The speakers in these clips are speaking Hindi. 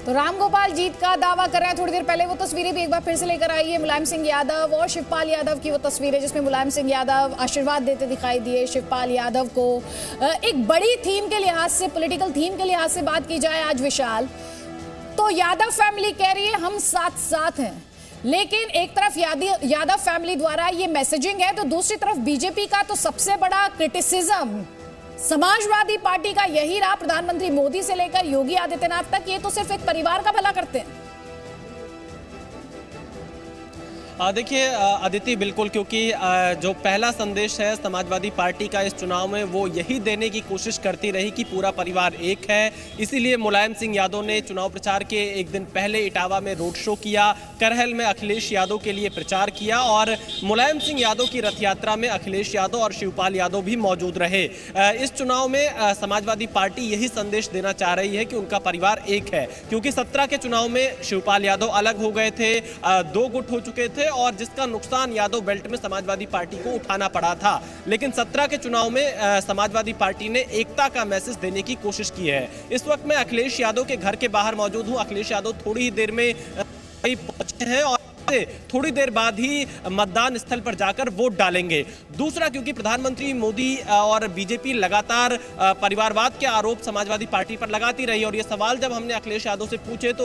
तो रामगोपाल जीत का दावा कर रहे हैं। थोड़ी देर पहले वो तस्वीरें भी एक बार फिर से लेकर आई है मुलायम सिंह यादव और शिवपाल यादव की, वो तस्वीरें जिसमें मुलायम सिंह यादव आशीर्वाद देते दिखाई दिए शिवपाल यादव को। एक बड़ी थीम के लिहाज से, पॉलिटिकल थीम के लिहाज से बात की जाए आज विशाल, तो यादव फैमिली कह रही है हम साथ साथ हैं, लेकिन एक तरफ यादव फैमिली द्वारा ये मैसेजिंग है, तो दूसरी तरफ बीजेपी का तो सबसे बड़ा क्रिटिसिज्म समाजवादी पार्टी का यही रहा, प्रधानमंत्री मोदी से लेकर योगी आदित्यनाथ तक, ये तो सिर्फ एक परिवार का भला करते हैं। देखिए अदिति, बिल्कुल, क्योंकि जो पहला संदेश है समाजवादी पार्टी का इस चुनाव में वो यही देने की कोशिश करती रही कि पूरा परिवार एक है। इसीलिए मुलायम सिंह यादव ने चुनाव प्रचार के एक दिन पहले इटावा में रोड शो किया, करहल में अखिलेश यादव के लिए प्रचार किया और मुलायम सिंह यादव की रथ यात्रा में अखिलेश यादव और शिवपाल यादव भी मौजूद रहे। इस चुनाव में समाजवादी पार्टी यही संदेश देना चाह रही है कि उनका परिवार एक है, क्योंकि 17 के चुनाव में शिवपाल यादव अलग हो गए थे, 2 गुट हो चुके थे और जिसका नुकसान यादव बेल्ट में समाजवादी पार्टी को उठाना पड़ा था। लेकिन 17 के चुनाव में समाजवादी पार्टी ने एकता का मैसेज देने की कोशिश की है। इस वक्त मैं अखिलेश यादव के घर के बाहर मौजूद हूं। अखिलेश यादव थोड़ी ही देर में पहुंचे हैं और थोड़ी देर बाद ही मतदान स्थल पर जाकर वोट डालेंगे। दूसरा, क्योंकि प्रधानमंत्री मोदी और बीजेपी लगातार परिवारवाद के आरोप समाजवादी पार्टी पर लगाती रही और ये सवाल जब हमने अखिलेश यादव से पूछे तो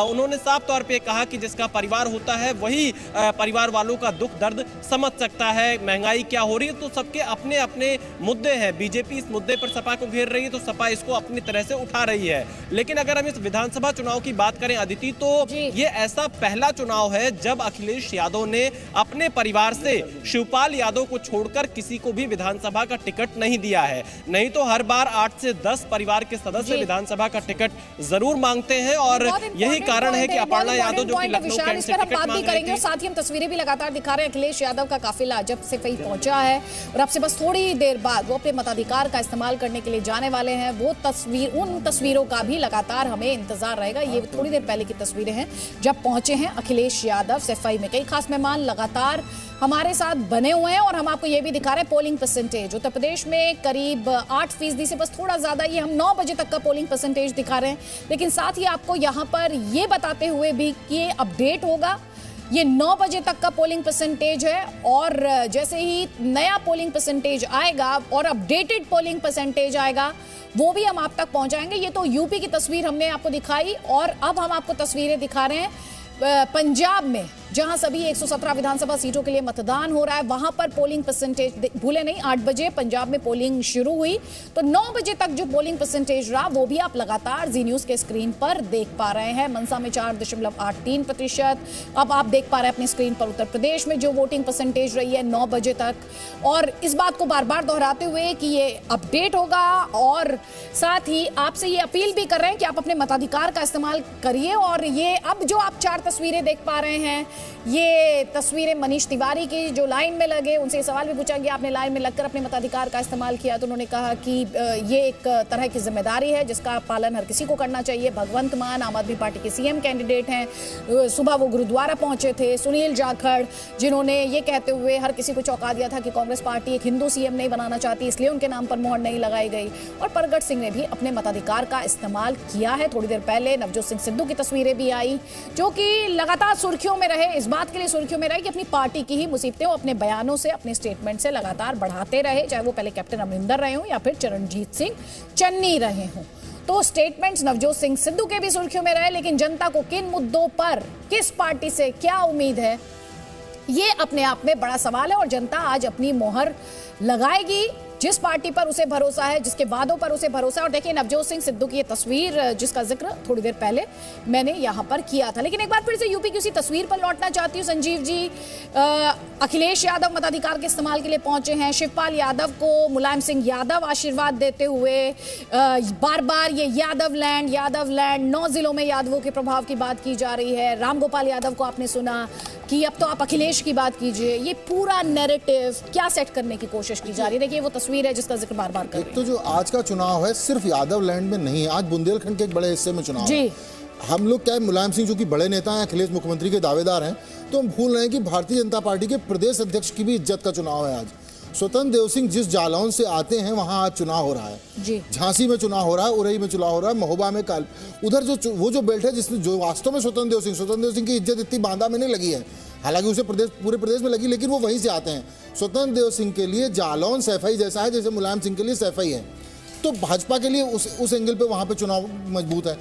उन्होंने साफ तौर पे कहा कि जिसका परिवार होता है वही परिवार वालों का दुख दर्द समझ सकता है। महंगाई क्या हो रही है, तो सबके अपने अपने मुद्दे हैं। बीजेपी इस मुद्दे पर सपा को घेर रही है तो सपा इसको अपनी तरह से उठा रही है। लेकिन अगर हम इस विधानसभा चुनाव की बात करें अदिति, तो ये ऐसा पहला चुनाव है जब अखिलेश यादव ने अपने परिवार से शिवपाल यादव को छोड़कर किसी को भी विधानसभा का टिकट नहीं दिया है। नहीं तो हर बार 8 से 10 परिवार के सदस्य विधानसभा का टिकट जरूर मांगते हैं और यही कारण है कि अपर्णा यादव जो कि लखनऊ कैंट से टिकट मांग रही थी। साथ ही हम तस्वीरें भी लगातार दिखा रहे हैं अखिलेश यादव का काफिला जब से कहीं पहुंचा है और अब से बस थोड़ी देर बाद वो अपने मताधिकार का इस्तेमाल करने के लिए जाने वाले हैं। वो तस्वीर, उन तस्वीरों का भी लगातार हमें इंतजार रहेगा। ये थोड़ी देर पहले की तस्वीरें हैं जब पहुंचे हैं अखिलेश यादव सफाई में। कई खास मेहमान लगातार हमारे साथ बने हुए हैं और हम आपको ये भी दिखा रहे हैं पोलिंग परसेंटेज। उत्तर प्रदेश में करीब 8% से बस थोड़ा ज्यादा, ये हम 9 बजे तक का पोलिंग परसेंटेज दिखा रहे हैं। लेकिन साथ ही आपको यहाँ पर ये बताते हुए भी कि ये अपडेट होगा, ये 9 बजे तक का पोलिंग परसेंटेज है और जैसे ही नया पोलिंग परसेंटेज आएगा और अपडेटेड पोलिंग परसेंटेज आएगा वो भी हम आप तक पहुंचाएंगे। ये तो यूपी की तस्वीर हमने आपको दिखाई और अब हम आपको तस्वीरें दिखा रहे हैं पंजाब में, जहां सभी 117 विधानसभा सीटों के लिए मतदान हो रहा है। वहां पर पोलिंग परसेंटेज भूले नहीं, 8 बजे पंजाब में पोलिंग शुरू हुई तो 9 बजे तक जो पोलिंग परसेंटेज रहा वो भी आप लगातार जी न्यूज के स्क्रीन पर देख पा रहे हैं। मनसा में 4.83%। अब आप देख पा रहे हैं अपनी स्क्रीन पर उत्तर प्रदेश में जो वोटिंग परसेंटेज रही है 9 बजे तक। और इस बात को बार बार दोहराते हुए कि ये अपडेट होगा और साथ ही आपसे ये अपील भी कर रहे हैं कि आप अपने मताधिकार का इस्तेमाल करिए। और ये अब जो आप 4 तस्वीरें देख पा रहे हैं, ये तस्वीरें मनीष तिवारी की जो लाइन में लगे, उनसे सवाल भी पूछा गया आपने लाइन में लगकर अपने मताधिकार का इस्तेमाल किया, तो उन्होंने कहा कि ये एक तरह की जिम्मेदारी है जिसका पालन हर किसी को करना चाहिए। भगवंत मान आम आदमी पार्टी के सीएम कैंडिडेट हैं, सुबह वो गुरुद्वारा पहुंचे थे। सुनील जाखड़ जिन्होंने ये कहते हुए हर किसी को चौंका दिया था कि कांग्रेस पार्टी एक हिंदू सीएम नहीं बनाना चाहती इसलिए उनके नाम पर मोहर नहीं लगाई गई। और परगट सिंह ने भी अपने मताधिकार का इस्तेमाल किया है। थोड़ी देर पहले नवजोत सिंह सिद्धू की तस्वीरें भी आई जो कि लगातार सुर्खियों में रहे, इस बात के लिए सुर्खियों में रहे कि अपनी पार्टी की ही मुसीबतें वो अपने बयानों से, अपने स्टेटमेंट से लगातार बढ़ाते रहे, चाहे वो पहले कैप्टन अमरिंदर रहे हों या फिर चरणजीत सिंह चन्नी रहे हों। तो स्टेटमेंट्स नवजोत सिंह सिद्धू के भी सुर्खियों में रहे, लेकिन जनता को किन मुद्दों पर, किस पार्टी से क्या उम्मीद है, ये अपने आप में बड़ा सवाल है। और जनता आज अपनी मोहर लगाएगी जिस पार्टी पर उसे भरोसा है, जिसके वादों पर उसे भरोसा है। और देखिए नवजोत सिंह सिद्धू की ये तस्वीर जिसका जिक्र थोड़ी देर पहले मैंने यहाँ पर किया था। लेकिन एक बार फिर से यूपी की उसी तस्वीर पर लौटना चाहती हूँ संजीव जी। अखिलेश यादव मताधिकार के इस्तेमाल के लिए पहुंचे हैं। शिवपाल यादव को मुलायम सिंह यादव आशीर्वाद देते हुए बार बार ये यादव लैंड 9 जिलों में यादवों के प्रभाव की बात की जा रही है। रामगोपाल यादव को आपने सुना कि अब तो आप अखिलेश की बात कीजिए। ये पूरा नैरेटिव क्या सेट करने की कोशिश की जा रही है? देखिए वो तस्वीर है जिसका जिक्र बार बार कर रहे हैं। तो जो आज का चुनाव है सिर्फ यादव लैंड में नहीं है, आज बुंदेलखंड के एक बड़े हिस्से में चुनाव है। हम लोग क्या है, मुलायम सिंह जो कि बड़े नेता हैं, अखिलेश मुख्यमंत्री के दावेदार हैं, तो हम भूल रहे हैं कि भारतीय जनता पार्टी के प्रदेश अध्यक्ष की भी इज्जत का चुनाव है आज। स्वतंत्र देव सिंह जिस जालौन से आते हैं वहां आज चुनाव हो रहा है जी। झांसी में चुनाव हो रहा है, उरई में चुनाव हो रहा है, महोबा में काल उधर वो जो बेल्ट है जिसमें जो वास्तव में स्वतंत्र देव सिंह की इज्जत इतनी बांदा में नहीं लगी है, हालांकि उसे पूरे प्रदेश में लगी, लेकिन वो वहीं से आते हैं। स्वतंत्र देव सिंह के लिए जालौन सैफई जैसा है जैसे मुलायम सिंह के लिए सैफई है, तो भाजपा के लिए उस एंगल पे वहां पे चुनाव मजबूत है।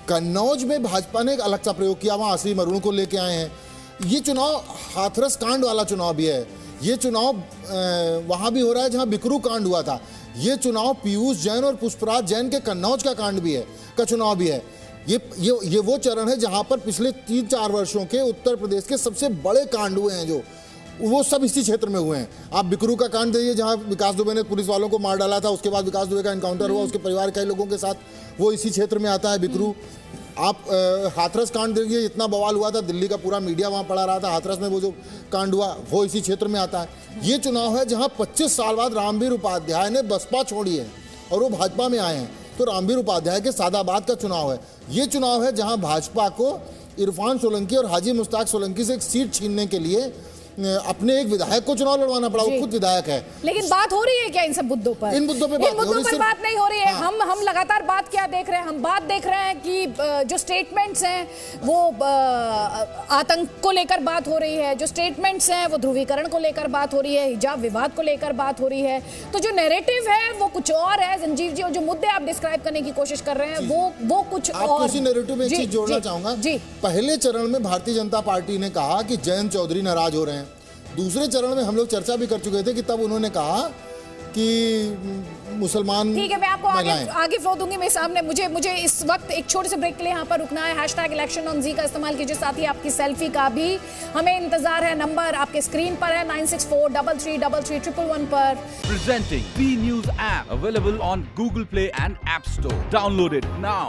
कन्नौज में भाजपा ने एक अलग सा प्रयोग किया, वहां आसरी मरुण को लेके आए हैं। ये चुनाव हाथरस कांड वाला चुनाव भी है, ये चुनाव वहां भी हो रहा है जहां बिकरू कांड हुआ था। ये चुनाव पीयूष जैन और पुष्पराज जैन के कन्नौज का कांड भी है, का चुनाव भी है। ये वो चरण है जहां पर पिछले 3-4 वर्षों के उत्तर प्रदेश के सबसे बड़े कांड हुए हैं, जो वो सब इसी क्षेत्र में हुए हैं। आप बिकरू का कांड देखिए जहां विकास दुबे ने पुलिस वालों को मार डाला था, उसके बाद विकास दुबे का एनकाउंटर हुआ उसके परिवार के लोगों के साथ, वो इसी क्षेत्र में आता है बिकरू। आप हाथरस कांड देखिए, इतना बवाल हुआ था, दिल्ली का पूरा मीडिया वहां पड़ा रहा था, हाथरस में वो जो कांड हुआ वो इसी क्षेत्र में आता है। ये चुनाव है जहां 25 साल बाद रामवीर उपाध्याय ने बसपा छोड़ी है और वो भाजपा में आए हैं, तो रामवीर उपाध्याय के सादाबाद का चुनाव है। ये चुनाव है जहां भाजपा को इरफान सोलंकी और हाजी मुश्ताक सोलंकी से एक सीट छीनने के लिए अपने एक विधायक को चुनाव लड़वाना पड़ा, वो खुद विधायक है। लेकिन बात हो रही है क्या इन सब मुद्दों पर? इन मुद्दों पे बात नहीं हो रही है। हाँ। हम लगातार बात क्या देख रहे हैं, हम बात देख रहे हैं कि जो स्टेटमेंट्स हैं वो आतंक को लेकर बात हो रही है, जो स्टेटमेंट्स हैं वो ध्रुवीकरण को लेकर बात हो रही है, हिजाब विवाद को लेकर बात हो रही है। तो जो नैरेटिव है वो कुछ और है संजीव जी, और जो मुद्दे आप डिस्क्राइब करने की कोशिश कर रहे हैं वो कुछ और। इसी नैरेटिव में एक चीज जोड़ना चाहूंगा। पहले चरण में भारतीय जनता पार्टी ने कहा कि जयंत चौधरी नाराज हो रहे हैं। दूसरे चरण में हम लोग चर्चा भी कर चुके थे कि तब उन्होंने कहा कि मुसलमान, ठीक है, मैं आपको आगे फ्लो दूंगी। मेरे सामने मुझे इस वक्त एक छोटे से ब्रेक के लिए यहाँ पर रुकना है। #election_on_z का इस्तेमाल कीजिए, साथ ही आपकी सेल्फी का भी हमें इंतजार है। नंबर आपके स्क्रीन पर है 9643333311 पर। Presenting B News app available on Google Play and App Store. Download it now.